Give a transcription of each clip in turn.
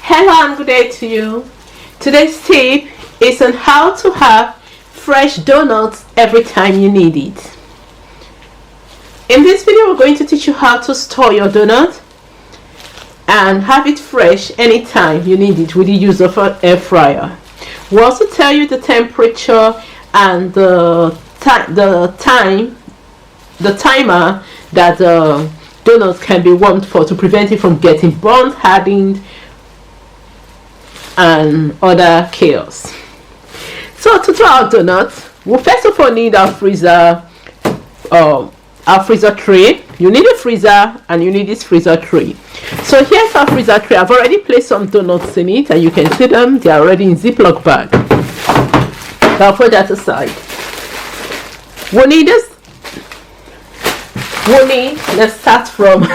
Hello and good day to you. Today's tip is on how to have fresh donuts every time you need it. In this video, we're going to teach you how to store your donut and have it fresh anytime you need it with the use of an air fryer. We'll also tell you the temperature and the timer that the donuts can be warmed for to prevent it from getting burnt, hardened, and other chaos. So to do our donuts, we'll first of all need our freezer tray. You need a freezer and you need this freezer tray. So here's our freezer tray. I've already placed some donuts in it and you can see them. They are already in Ziploc bag. So I'll put that aside. Let's start from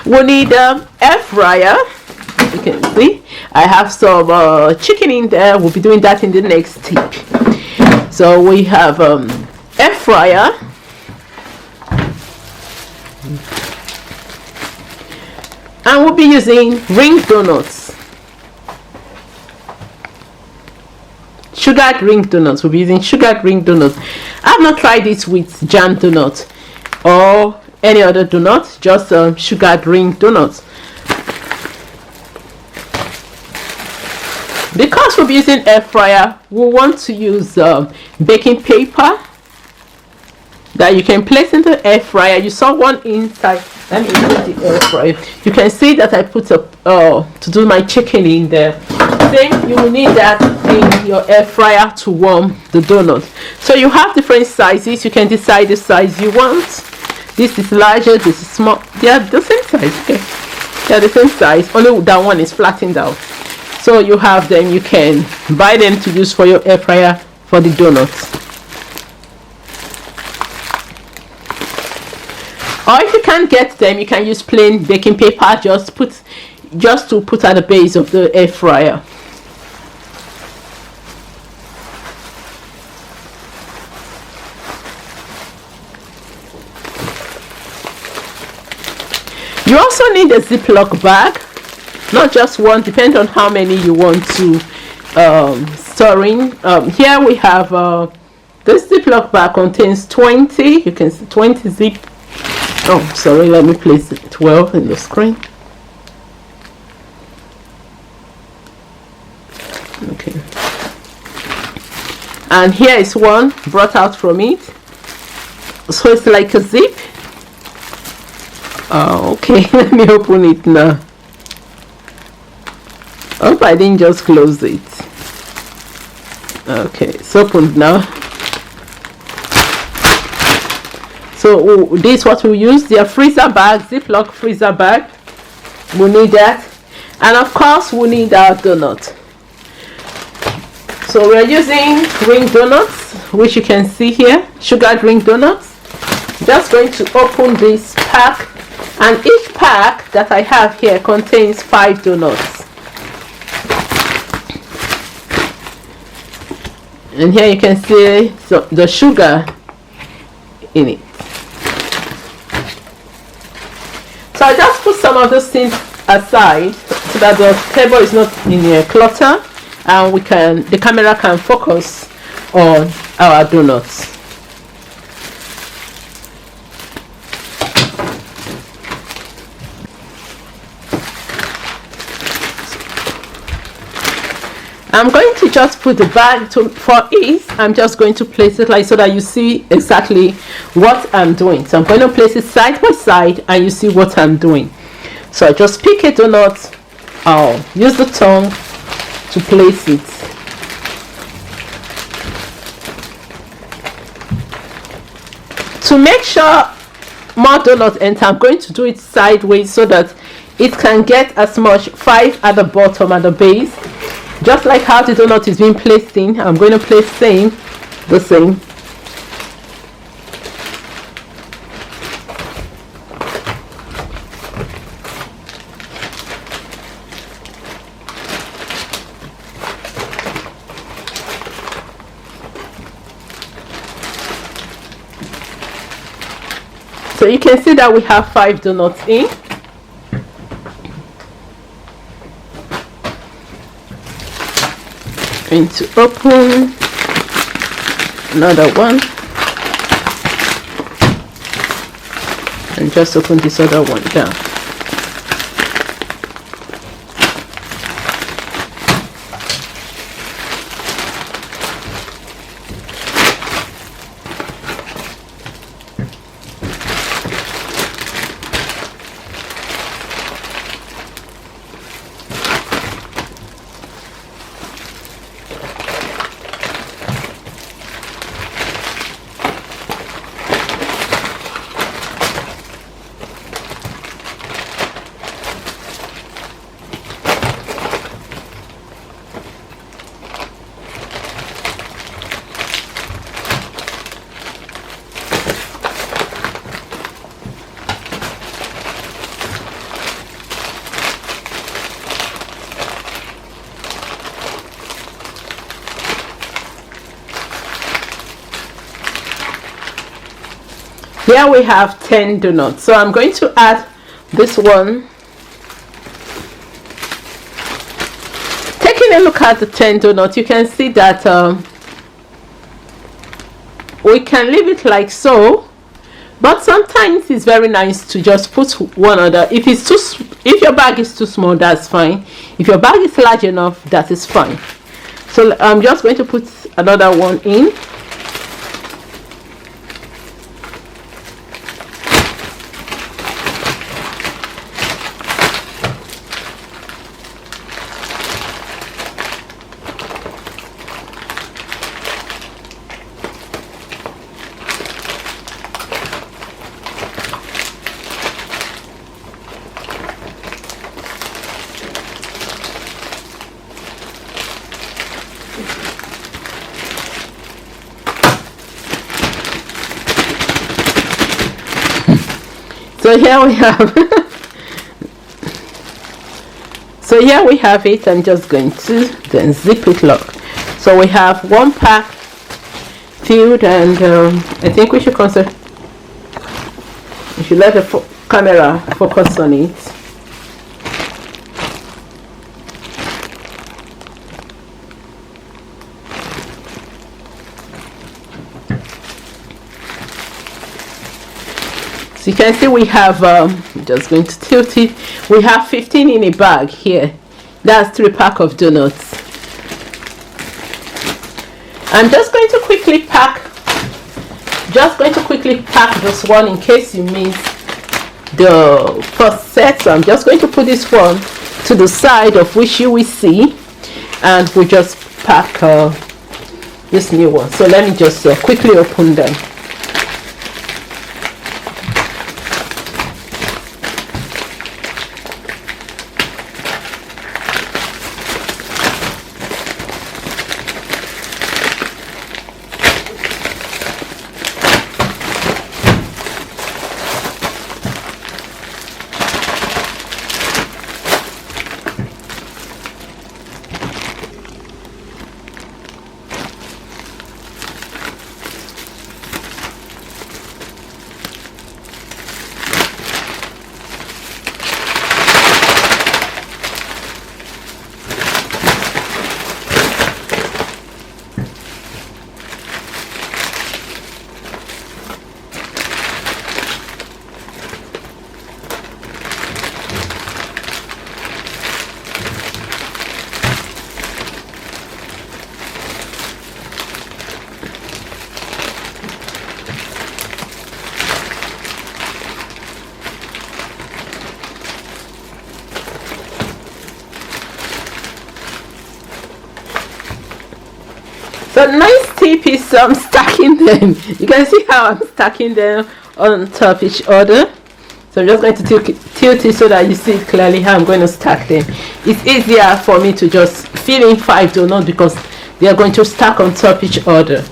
we need air fryer. You can see I have some chicken in there. We'll be doing that in the next tip. So we have air fryer, and we'll be using ring donuts, sugared ring donuts. We'll be using sugared ring donuts. I've not tried it with jam donut or any other donut, just sugared ring donuts. Because we'll be using air fryer, we want to use baking paper that you can place in the air fryer. You saw one inside. Let me put the air fryer. You can see that I put up to do my chicken in there. Then you will need that in your air fryer to warm the donut. So you have different sizes. You can decide the size you want. This is larger, this is small. They are the same size. Okay, they are the same size. Only that one is flattened out. So you have them. You can buy them to use for your air fryer for the donuts. Or if you can't get them, you can use plain baking paper. Just to put at the base of the air fryer. You also need a Ziploc bag, not just one, depending on how many you want to store in. Here we have this Ziploc bag contains 20. You can see 20 zip. Oh, sorry, let me place it 12 in the screen. Okay. And here is one brought out from it. So it's like a zip. Oh, okay. Let me open it now. Hope I didn't just close it. Okay, it's opened now. So this is what we use. Their freezer bag, Ziploc freezer bag. We need that, and of course we need our donut. So we're using ring donuts, which you can see here, sugared ring donuts. Just going to open this pack, and each pack that I have here contains 5 donuts. And here you can see the sugar in it. So I just put some of those things aside so that the table is not in a clutter, and the camera can focus on our donuts. I'm going to just put the bag for ease. I'm just going to place it like so that you see exactly what I'm doing. So I'm going to place it side by side and you see what I'm doing. So I just pick a donut. I'll use the tongue to place it. To make sure more donuts enter, I'm going to do it sideways so that it can get as much 5 at the bottom and the base. Just like how the donut is being placed in, I'm going to place the same. So you can see that we have 5 donuts in. going to open another one and just open this other one down. Here we have 10 donuts, so I'm going to add this one. Taking a look at the 10 donuts, you can see that we can leave it like so, but sometimes it's very nice to just put one other. If your bag is too small, that's fine. If your bag is large enough, that is fine. So I'm just going to put another one in. So here we have so here we have it. I'm just going to then zip it lock. So we have one pack filled, and I think we should let the camera focus on it. You can see we have just going to tilt it. We have 15 in a bag here. That's 3 packs of donuts. I'm just going to quickly pack this one in case you missed the first set. So I'm just going to put this one to the side, of which you will see, and we'll just pack this new one. So let me just quickly open them. So nice tip is stacking them. You can see how I'm stacking them on top each other. So I'm just going to tilt it so that you see clearly how I'm going to stack them. It's easier for me to just fill in 5 donuts because they are going to stack on top each other.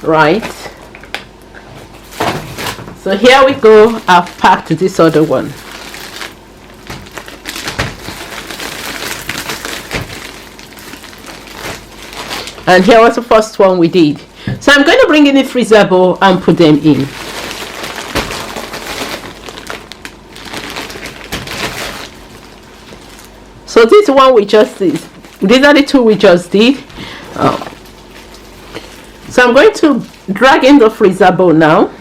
right? So here we go. I've packed this other one. And here was the first one we did. So I'm going to bring in the freezer bowl and put them in. So this one we just did. These are the two we just did. So I'm going to drag in the freezer bowl now.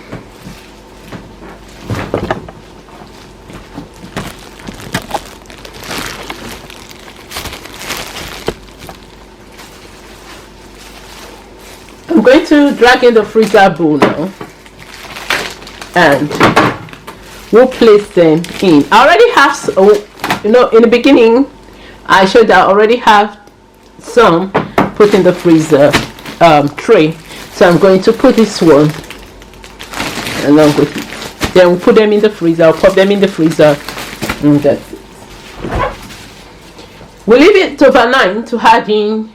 I'm going to drag in the freezer bowl now, and we'll place them in. I already have, you know, in the beginning I showed that I already have some put in the freezer tray. So I'm going to put this one along with it. Then we'll put them in the freezer. I'll pop them in the freezer, and that's it. We'll leave it overnight to harden.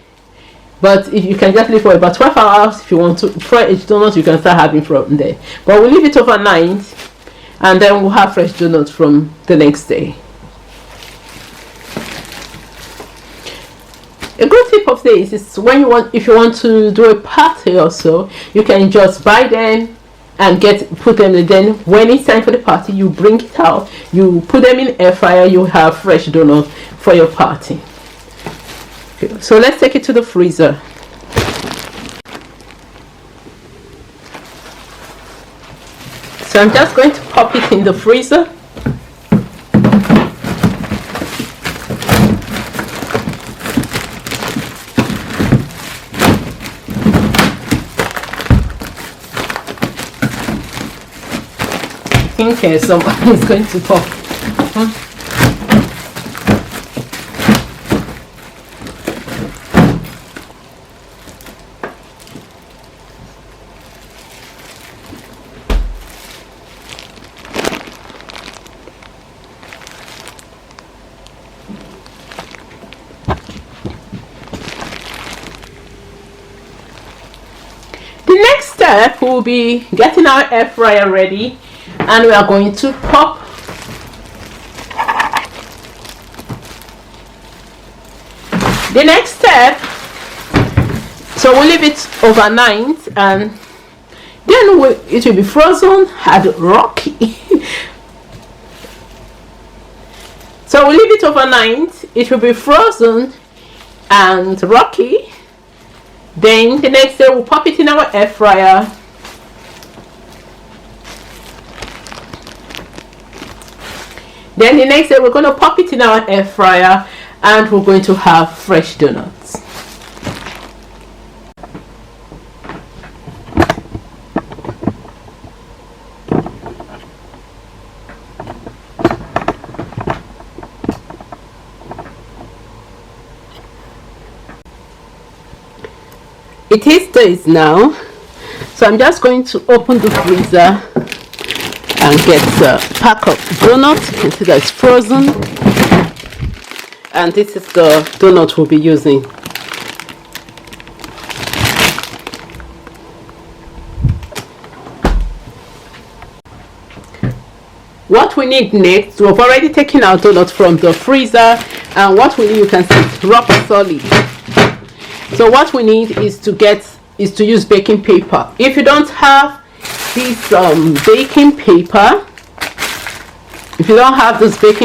But if you can just leave for about 12 hours, if you want to fresh donuts, you can start having from there. But we'll leave it overnight, and then we'll have fresh donuts from the next day. A good tip of this is when if you want to do a party or so, you can just buy them and put them in. Then when it's time for the party, you bring it out, you put them in air fryer, you have fresh donuts for your party. So let's take it to the freezer. So I'm just going to pop it in the freezer. I think someone is going to pop. Step we'll be getting our air fryer ready, and we are going to pop the next step. So we'll leave it overnight, and then it will be frozen and rocky. So we'll leave it overnight, it will be frozen and rocky. Then the next day we'll pop it in our air fryer. Then the next day we're going to pop it in our air fryer, and we're going to have fresh donuts. It is days now, so I'm just going to open the freezer and get a pack of donuts. You can see that it's frozen, and this is the donut we'll be using. What we need next, we've already taken our donut from the freezer, and what we need, you can see it's rock solid. So what we need is to use baking paper. If you don't have this baking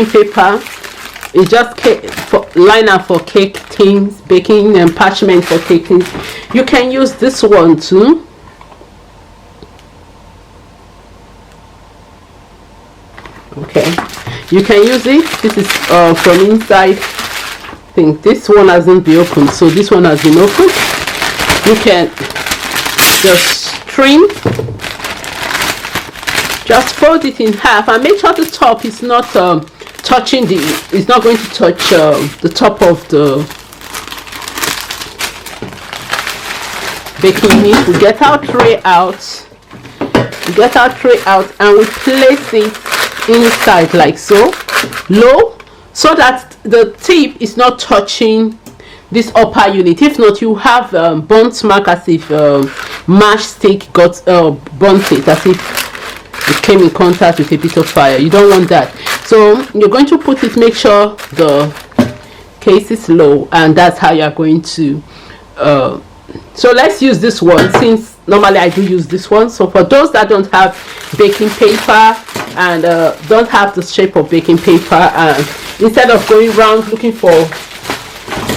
paper, it's just liner for cake things, baking and parchment for cake things. You can use this one too. Okay, you can use it. This is from inside. I think this one hasn't been opened, so this one has been opened. You can just just fold it in half, and make sure the top is not touching it's not going to touch the top of the baking meat. We get our tray out, and we place it inside like so, low, so that the tip is not touching this upper unit. If not, you have burnt mark, as if matchstick got burnt it, as if it came in contact with a bit of fire. You don't want that. So you're going to put it, make sure the case is low, and that's how you're going to so let's use this one, since normally I do use this one. So for those that don't have baking paper and don't have the shape of baking paper, and instead of going around looking for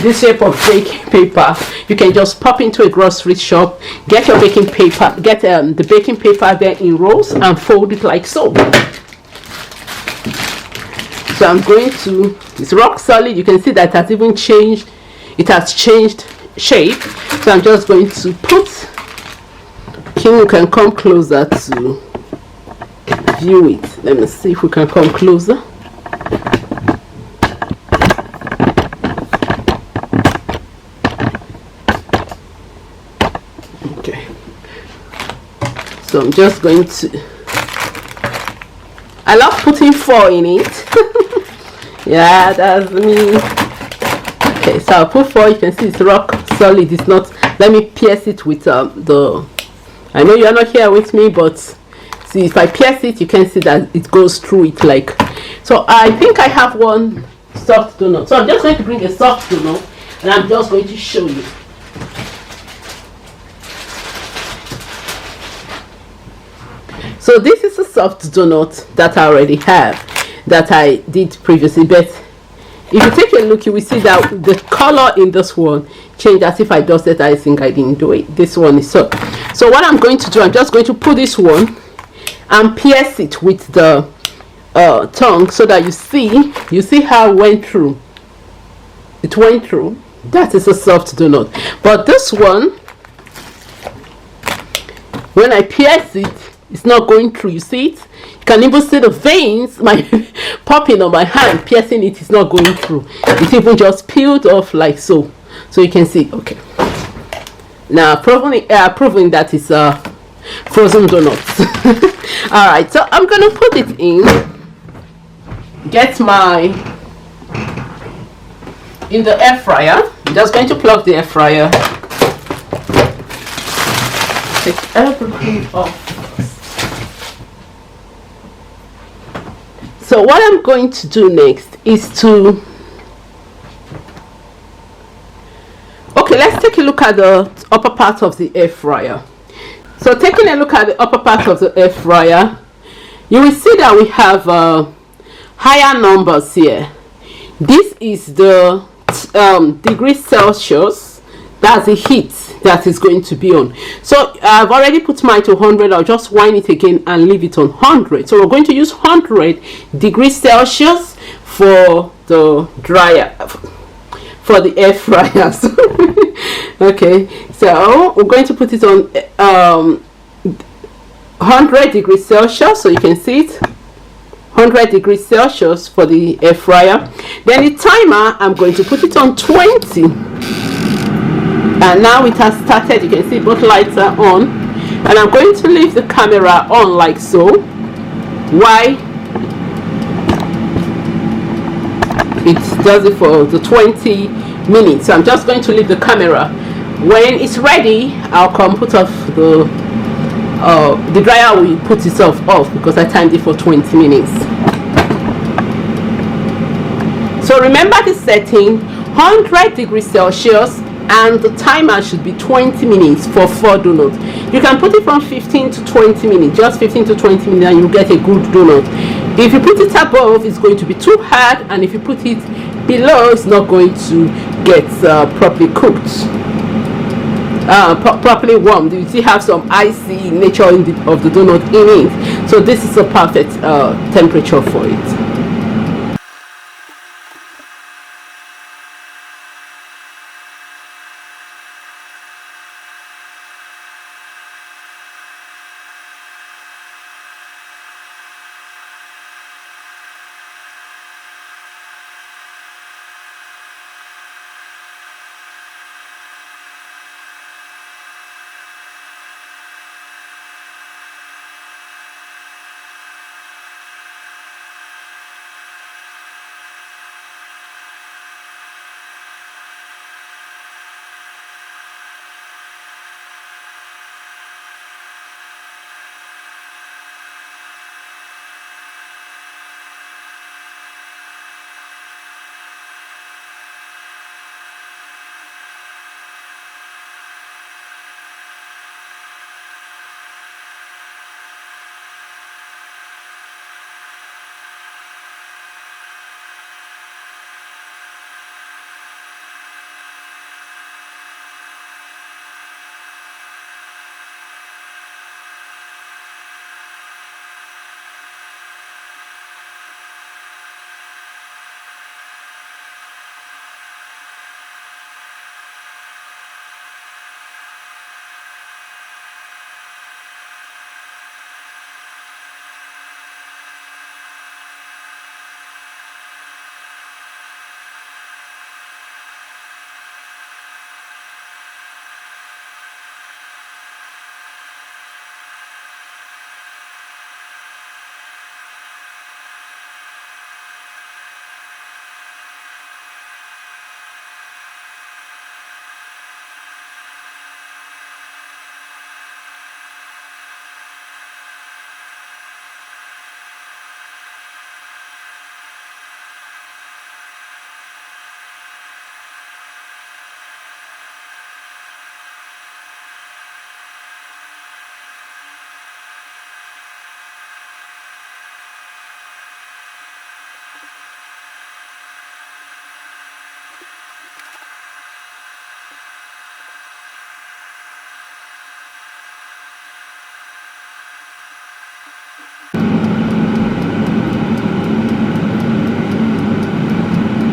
this shape of baking paper, you can just pop into a grocery shop, get your baking paper, get the baking paper there in rolls, and fold it like so. So I'm going to, it's rock solid. You can see that it has even changed, it has changed shape. So I'm just going to put, King, you can come closer to view it. Let me see if we can come closer. Okay, so I'm just going to, I love putting 4 in it. Yeah, that's me. Okay, so I'll put 4. You can see it's rock solid. It's not, let me pierce it with the, I know you're not here with me, but see, if I pierce it, you can see that it goes through it like. So I think I have one soft donut. So I'm just going to bring a soft donut, and I'm just going to show you. So this is a soft donut that I already have, that I did previously, but if you take a look, you will see that the color in this one changed, as if I dusted. I think I didn't do it. This one is so what I'm going to do, I'm just going to put this one and pierce it with the tongue, so that you see how it went through. It went through. That is a soft donut. But this one, when I pierce it, it's not going through. You see it? You can even see the veins my popping on my hand, piercing it. It's not going through. It even just peeled off like so. So you can see. Okay, now proving that it's frozen donuts. All right, so I'm gonna put it in, get my, in the air fryer. I'm just going to plug the air fryer, take everything off. So what I'm going to do next is to, okay, let's take a look at the upper part of the air fryer. So taking a look at the upper part of the air fryer, you will see that we have higher numbers here. This is the degrees Celsius. That's the heat that is going to be on. So I've already put mine to 100. I'll just wind it again and leave it on 100. So we're going to use 100 degrees Celsius for the dryer, for the air fryer. Okay, so we're going to put it on 100 degrees Celsius, so you can see it, 100 degrees Celsius for the air fryer. Then the timer, I'm going to put it on 20, and now it has started. You can see both lights are on, and I'm going to leave the camera on like so. Why? It does it for the 20 minutes. So I'm just going to leave the camera. When it's ready, I'll come put off the dryer. Will put itself off because I timed it for 20 minutes. So remember the setting, 100 degrees Celsius, and the timer should be 20 minutes for 4 donuts. You can put it from 15 to 20 minutes, just 15 to 20 minutes, and you get a good donut. If you put it above, it's going to be too hard, and if you put it below, it's not going to get properly cooked, properly warmed. You still have some icy nature of the donut in it, so this is a perfect temperature for it.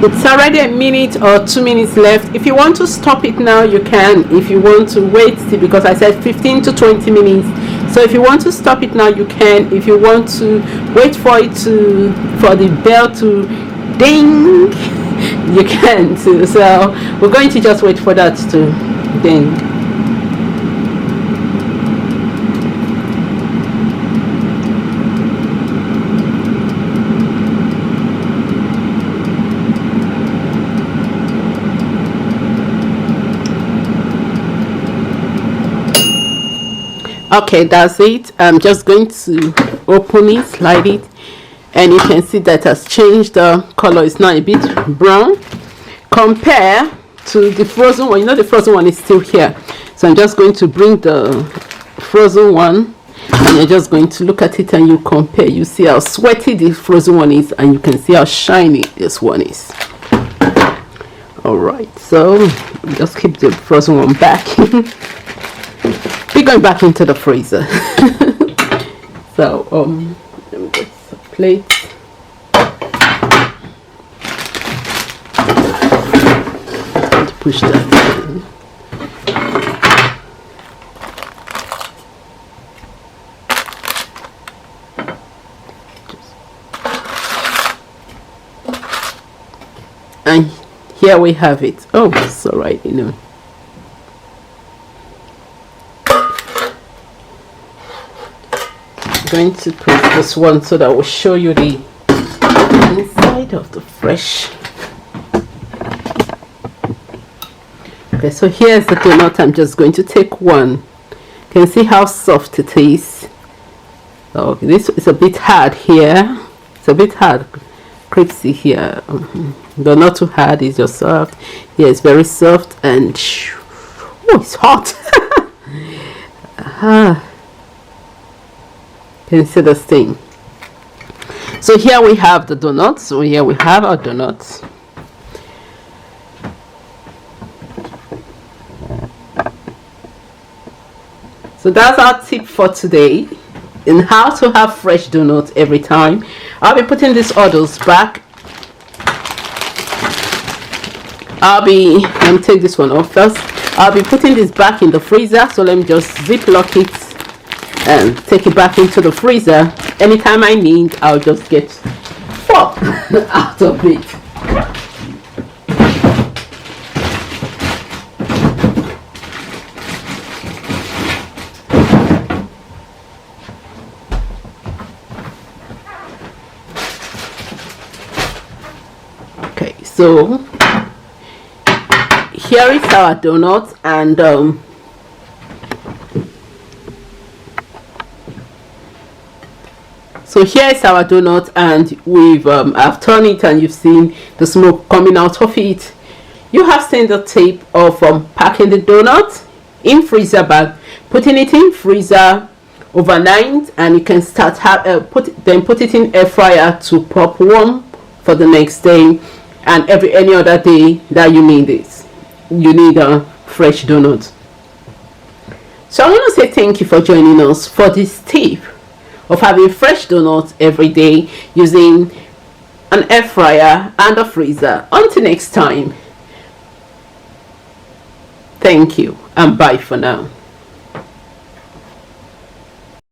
It's already a minute or 2 minutes left. If you want to stop it now, you can. If you want to wait till, because I said 15 to 20 minutes, so if you want to stop it now, you can. If you want to wait for it to, for the bell to ding, you can too. So we're going to just wait for that to ding. Okay, that's it. I'm just going to open it, slide it, and you can see that has changed. The color is now a bit brown compare to the frozen one. You know, the frozen one is still here, so I'm just going to bring the frozen one, and you're just going to look at it and you compare. You see how sweaty the frozen one is, and you can see how shiny this one is. All right, so just keep the frozen one back. We're going back into the freezer. So let me get some plates. To push that in. And here we have it. Oh, it's all right, you know. Going to put this one so that I will show you the inside of the fresh. Okay, so here's the donut. I'm just going to take one. You can see how soft it is. So this is a bit hard here. It's a bit hard, crispy here, but not too hard. It's just soft. Yeah, it's very soft, and oh, it's hot. Can you see this thing? So here we have the donuts. So here we have our donuts. So that's our tip for today in how to have fresh donuts every time. I'll be putting these orders back. Let me take this one off first. I'll be putting this back in the freezer. So let me just ziplock it and take it back into the freezer. Anytime I need, I'll just get pop out of it. Okay, so here is our donut, and so here is our donut, and we've I've turned it, and you've seen the smoke coming out of it. You have seen the tip of packing the donut in freezer bag, putting it in freezer overnight, and you can start put it in air fryer to pop warm for the next day, and any other day that you need this. You need a fresh donut. So I want to say thank you for joining us for this tip of having fresh donuts every day using an air fryer and a freezer. Until next time, thank you and bye for now.